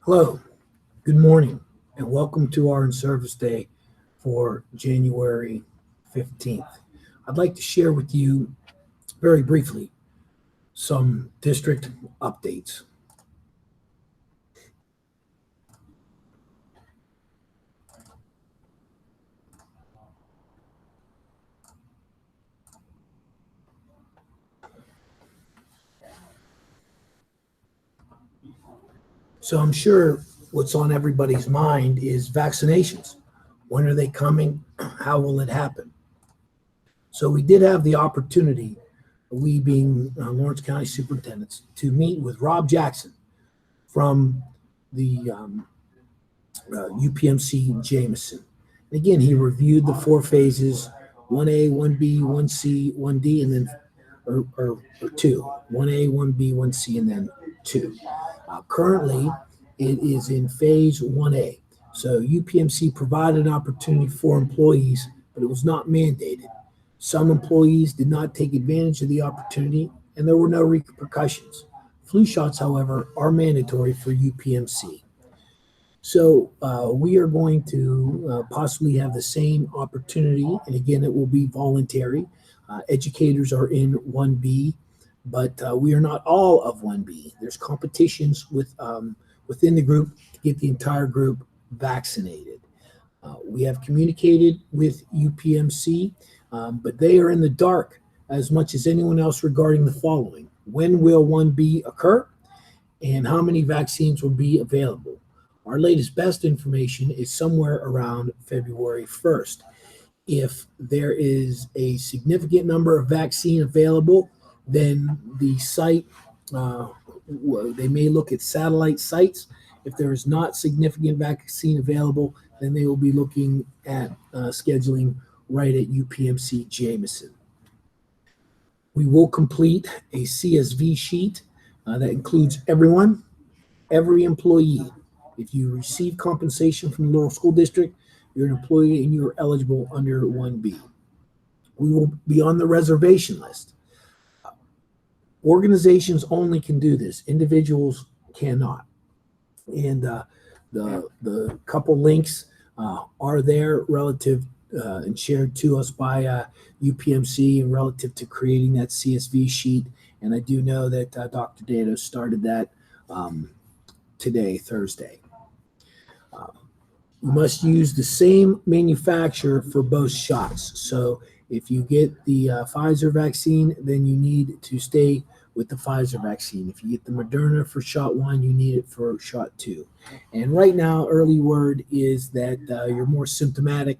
Hello, good morning, and welcome to our in-service day for January 15th. I'd like to share with you very briefly some district updates. So I'm sure what's on everybody's mind is vaccinations. When are they coming? How will it happen? So we did have the opportunity, we being Lawrence County superintendents, to meet with Rob Jackson from the UPMC Jameson. And again, he reviewed the four phases: 1A, 1B, 1C, 1D, and then or two: 1A, 1B, 1C, and then two. Currently, it is in phase 1A. So UPMC provided an opportunity for employees, but it was not mandated. Some employees did not take advantage of the opportunity, and there were no repercussions. Flu shots, however, are mandatory for UPMC. So we are going to possibly have the same opportunity, and again, it will be voluntary. Educators are in 1B, but we are not all of 1B. There's competitions within the group to get the entire group vaccinated. We have communicated with UPMC, but they are in the dark as much as anyone else regarding the following: when will 1B occur, and how many vaccines will be available? Our latest best information is somewhere around February 1st. If there is a significant number of vaccine available, then the site, they may look at satellite sites. If there is not significant vaccine available, then they will be looking at scheduling right at UPMC Jameson. We will complete a CSV sheet that includes everyone, every employee. If you receive compensation from the Laurel School District, you're an employee and you're eligible under 1B. We will be on the reservation list. Organizations only can do this. Individuals cannot. And the couple links are there relative and shared to us by UPMC and relative to creating that CSV sheet. And I do know that Dr. Dato started that today, Thursday. You must use the same manufacturer for both shots. So if you get the Pfizer vaccine, then you need to stay with the Pfizer vaccine. If you get the Moderna for shot 1, you need it for shot 2. And right now, early word is that you're more symptomatic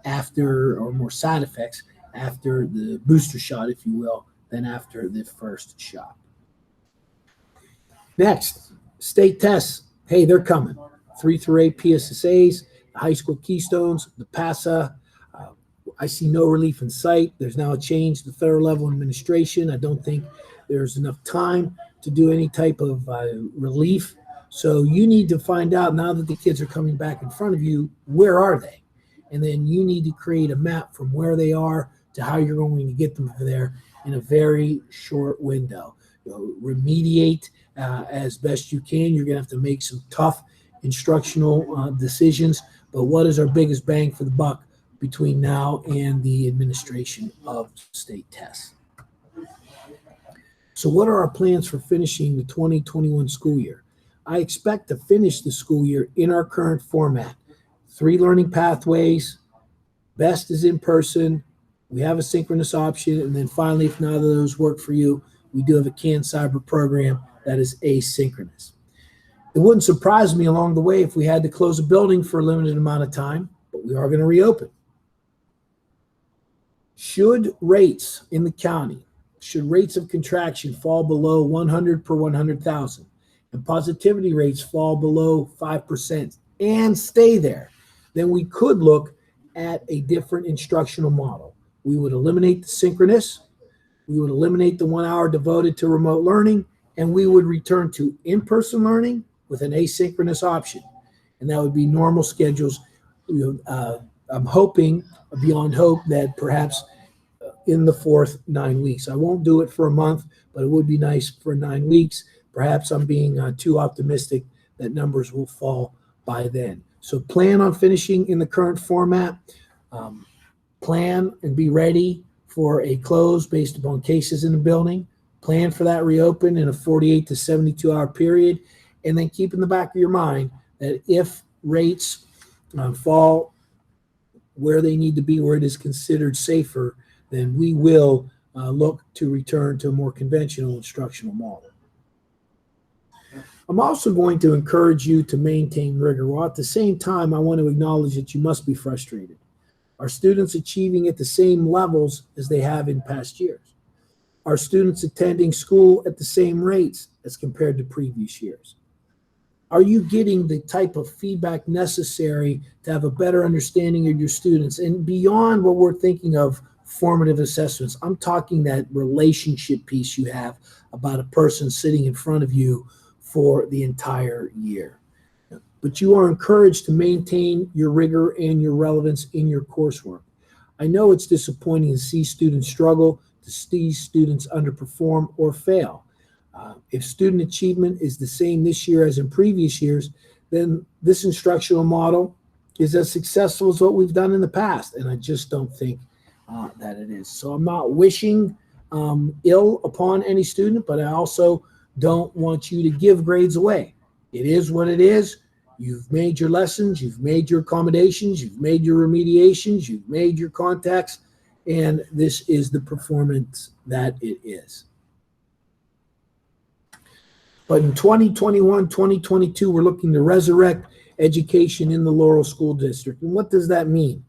after, or more side effects after the booster shot, if you will, than after the first shot. Next, state tests. Hey, they're coming. 3 through 8 PSSAs, the high school keystones, the PASA. I see no relief in sight. There's now a change to third level administration. I don't think there's enough time to do any type of relief. So you need to find out, now that the kids are coming back in front of you, where are they? And then you need to create a map from where they are to how you're going to get them there in a very short window. Remediate as best you can. You're going to have to make some tough instructional decisions, but what is our biggest bang for the buck between now and the administration of state tests? So what are our plans for finishing the 2021 school year? I expect to finish the school year in our current format. 3 learning pathways, best is in person, we have a synchronous option, and then finally, if none of those work for you, we do have a CAN Cyber program that is asynchronous. It wouldn't surprise me along the way if we had to close a building for a limited amount of time, but we are going to reopen. Should rates in the county, should rates of contraction fall below 100 per 100,000 and positivity rates fall below 5% and stay there, then we could look at a different instructional model. We would eliminate the synchronous, we would eliminate the 1 hour devoted to remote learning, and we would return to in-person learning with an asynchronous option. And that would be normal schedules. I'm hoping, beyond hope, that perhaps in the 4th 9 weeks. I won't do it for a month, but it would be nice for 9 weeks. Perhaps I'm being too optimistic that numbers will fall by then. So plan on finishing in the current format. Plan and be ready for a close based upon cases in the building. Plan for that reopen in a 48 to 72-hour period. And then keep in the back of your mind that if rates fall where they need to be, where it is considered safer, then we will look to return to a more conventional instructional model. I'm also going to encourage you to maintain rigor, while at the same time I want to acknowledge that you must be frustrated. Are students achieving at the same levels as they have in past years? Are students attending school at the same rates as compared to previous years? Are you getting the type of feedback necessary to have a better understanding of your students? And beyond what we're thinking of formative assessments, I'm talking that relationship piece you have about a person sitting in front of you for the entire year. But you are encouraged to maintain your rigor and your relevance in your coursework. I know it's disappointing to see students struggle, to see students underperform or fail. If student achievement is the same this year as in previous years, then this instructional model is as successful as what we've done in the past. And I just don't think that it is. So I'm not wishing ill upon any student, but I also don't want you to give grades away. It is what it is. You've made your lessons, you've made your accommodations, you've made your remediations, you've made your contacts, and this is the performance that it is. But in 2021, 2022, we're looking to resurrect education in the Laurel School District. And what does that mean?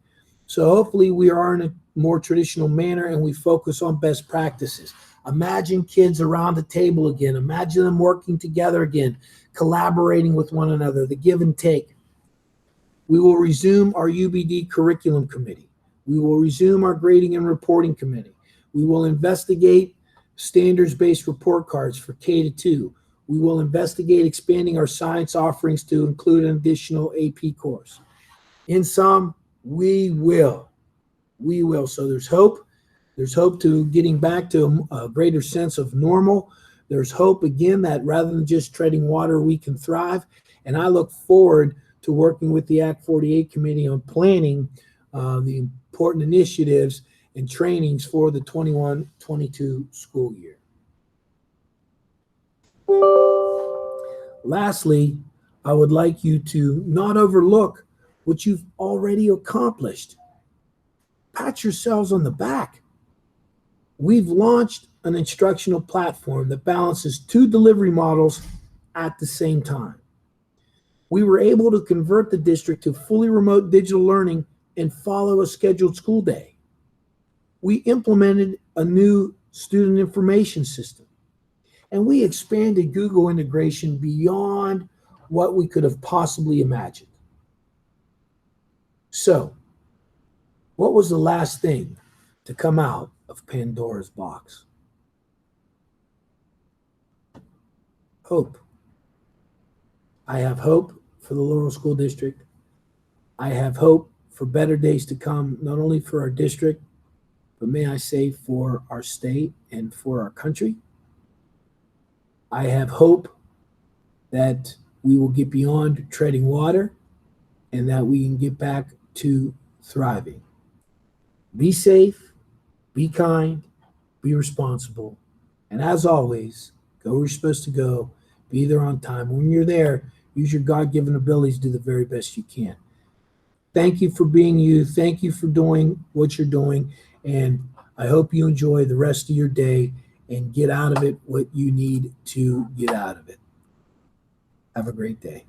So hopefully we are in a more traditional manner and we focus on best practices. Imagine kids around the table again. Imagine them working together again, collaborating with one another, the give and take. We will resume our UBD curriculum committee. We will resume our grading and reporting committee. We will investigate standards-based report cards for K-2. We will investigate expanding our science offerings to include an additional AP course. In sum, we will. We will. So there's hope. There's hope to getting back to a greater sense of normal. There's hope, again, that rather than just treading water, we can thrive. And I look forward to working with the Act 48 Committee on planning the important initiatives and trainings for the 21-22 school year. Lastly, I would like you to not overlook what you've already accomplished. Pat yourselves on the back. We've launched an instructional platform that balances two delivery models at the same time. We were able to convert the district to fully remote digital learning and follow a scheduled school day. We implemented a new student information system, and we expanded Google integration beyond what we could have possibly imagined. So, what was the last thing to come out of Pandora's box? Hope. I have hope for the Laurel School District. I have hope for better days to come, not only for our district, but may I say for our state and for our country. I have hope that we will get beyond treading water and that we can get back to thriving. Be safe, be kind, be responsible, and as always, go where you're supposed to go, be there on time. When you're there, use your God-given abilities to do the very best you can. Thank you for being you. Thank you for doing what you're doing, and I hope you enjoy the rest of your day and get out of it what you need to get out of it. Have a great day.